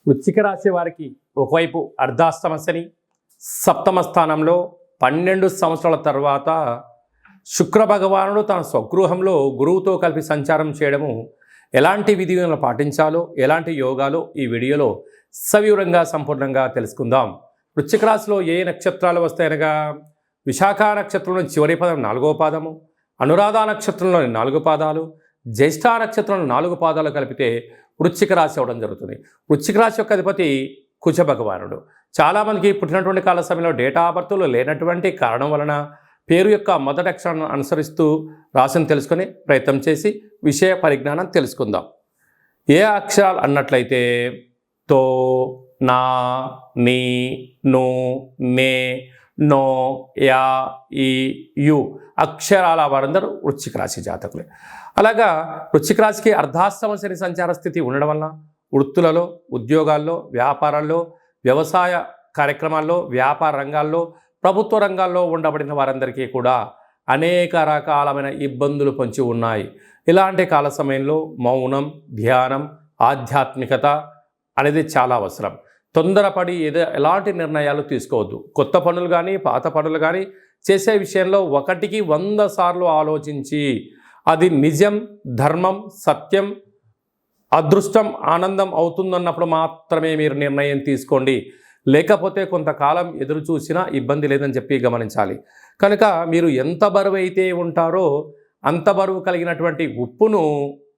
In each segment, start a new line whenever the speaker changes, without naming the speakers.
వృశ్చిక రాశి వారికి ఒకవైపు అర్ధాష్టమ శని, సప్తమ స్థానంలో 12 సంవత్సరాల తర్వాత శుక్ర భగవానుడు తన స్వగృహంలో గురువుతో కలిపి సంచారం చేయడము, ఎలాంటి విధులను పాటించాలో, ఎలాంటి యోగాలో ఈ వీడియోలో సవివరంగా సంపూర్ణంగా తెలుసుకుందాం. వృశ్చిక రాశిలో ఏ నక్షత్రాలు వస్తాయనగా విశాఖ నక్షత్రంలోని చివరి పదం 4వ పాదము, అనురాధ నక్షత్రంలోని 4 పాదాలు, జ్యేష్ఠ నక్షత్రంలో 4 పాదాలు కలిపితే వృశ్చిక రాశి అవ్వడం జరుగుతుంది. వృశ్చిక రాశి యొక్క అధిపతి కుజ భగవానుడు. చాలామందికి పుట్టినటువంటి కాల సమయంలో డేటా ఆఫ్ బర్త్లు లేనటువంటి కారణం వలన పేరు యొక్క మొదటి అక్షరాన్ని అనుసరిస్తూ రాశిని తెలుసుకొని ప్రయత్నం చేసి విషయ పరిజ్ఞానం తెలుసుకుందాం. ఏ అక్షరాలు అన్నట్లయితే తో, నా, నీ, ను, నే, నో, యా, ఈ, యు అక్షరాల వారందరూ వృశ్చిక రాశి జాతకులే. అలాగా వృశ్చిక రాశికి అర్ధాష్టమ శని సంచార స్థితి ఉండడం వల్ల వృత్తులలో, ఉద్యోగాల్లో, వ్యాపారాల్లో, వ్యవసాయ కార్యక్రమాల్లో, వ్యాపార రంగాల్లో, ప్రభుత్వ రంగాల్లో ఉండబడిన వారందరికీ కూడా అనేక రకాలమైన ఇబ్బందులు పొంచి ఉన్నాయి. ఇలాంటి కాల సమయంలో మౌనం, ధ్యానం, ఆధ్యాత్మికత అనేది చాలా అవసరం. తొందరపడి ఎలాంటి నిర్ణయాలు తీసుకోవద్దు. కొత్త పనులు కానీ, పాత పనులు కానీ చేసే విషయంలో 1కి 100 సార్లు ఆలోచించి అది నిజం, ధర్మం, సత్యం, అదృష్టం, ఆనందం అవుతుందన్నప్పుడు మాత్రమే మీరు నిర్ణయం తీసుకోండి. లేకపోతే కొంతకాలం ఎదురు చూసినా ఇబ్బంది లేదని చెప్పి గమనించాలి. కనుక మీరు ఎంత బరువు అయితే ఉంటారో అంత బరువు కలిగినటువంటి ఉప్పును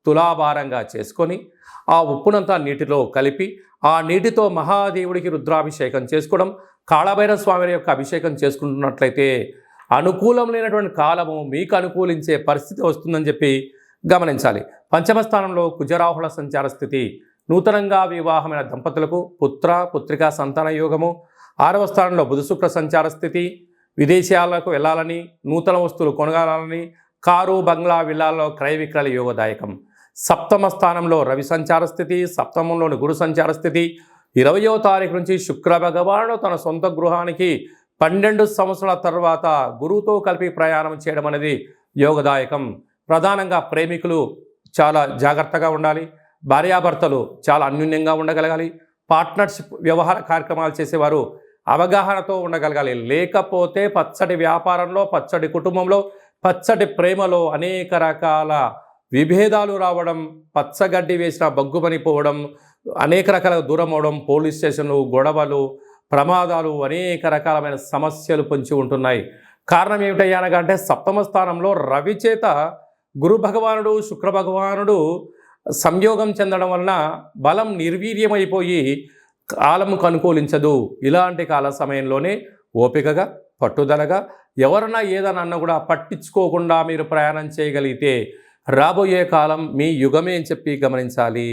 తులాభారంగా చేసుకొని ఆ ఉప్పునంతా నీటిలో కలిపి ఆ నీటితో మహాదేవుడికి రుద్రాభిషేకం చేసుకోవడం, కాళభైరవ స్వామి యొక్క అభిషేకం చేసుకుంటున్నట్లయితే అనుకూలం లేనటువంటి కాలము మీకు అనుకూలించే పరిస్థితి వస్తుందని చెప్పి గమనించాలి. పంచమ స్థానంలో కుజరాహుల సంచార స్థితి నూతనంగా వివాహమైన దంపతులకు పుత్ర పుత్రికా సంతాన యోగము. 6వ స్థానంలో బుధ శుక్ర సంచార స్థితి విదేశాలకు వెళ్ళాలని, నూతన వస్తువులు కొనగాలని, కారు బంగ్లా విల్లాల్లో క్రయ విక్రయాల యోగదాయకం. 7వ స్థానంలో రవి సంచార స్థితి, సప్తమంలోని గురు సంచార స్థితి. 20వ తారీఖు నుంచి శుక్ర భగవానుడు తన సొంత గృహానికి 12 సంవత్సరాల తర్వాత గురువుతో కలిపి ప్రయాణం చేయడం అనేది యోగదాయకం. ప్రధానంగా ప్రేమికులు చాలా జాగ్రత్తగా ఉండాలి. భార్యాభర్తలు చాలా అన్యోన్యంగా ఉండగలగాలి. పార్ట్నర్షిప్ వ్యవహార కార్యక్రమాలు చేసేవారు అవగాహనతో ఉండగలగాలి. లేకపోతే పచ్చడి వ్యాపారంలో, పచ్చడి కుటుంబంలో, పచ్చడి ప్రేమలో అనేక రకాల విభేదాలు రావడం, పచ్చగడ్డి వేసిన బగ్గుమనిపోవడం, అనేక రకాల దూరం అవడం, పోలీస్ స్టేషన్లు, గొడవలు, ప్రమాదాలు, అనేక రకాలమైన సమస్యలు పొంచి ఉంటున్నాయి. కారణం ఏమిటయ్యానగా అంటే 7వ స్థానంలో రవి చేత గురు భగవానుడు, శుక్ర భగవానుడు సంయోగం చెందడం వలన బలం నిర్వీర్యమైపోయి కాలముకు అనుకూలించదు. ఇలాంటి కాల సమయంలోనే ఓపికగా, పట్టుదలగా ఎవరన్నా ఏదన్నా అన్నా కూడా పట్టించుకోకుండా మీరు ప్రయాణం చేయగలిగితే రాబోయే కాలం మీ యుగమే అని చెప్పి గమనించాలి.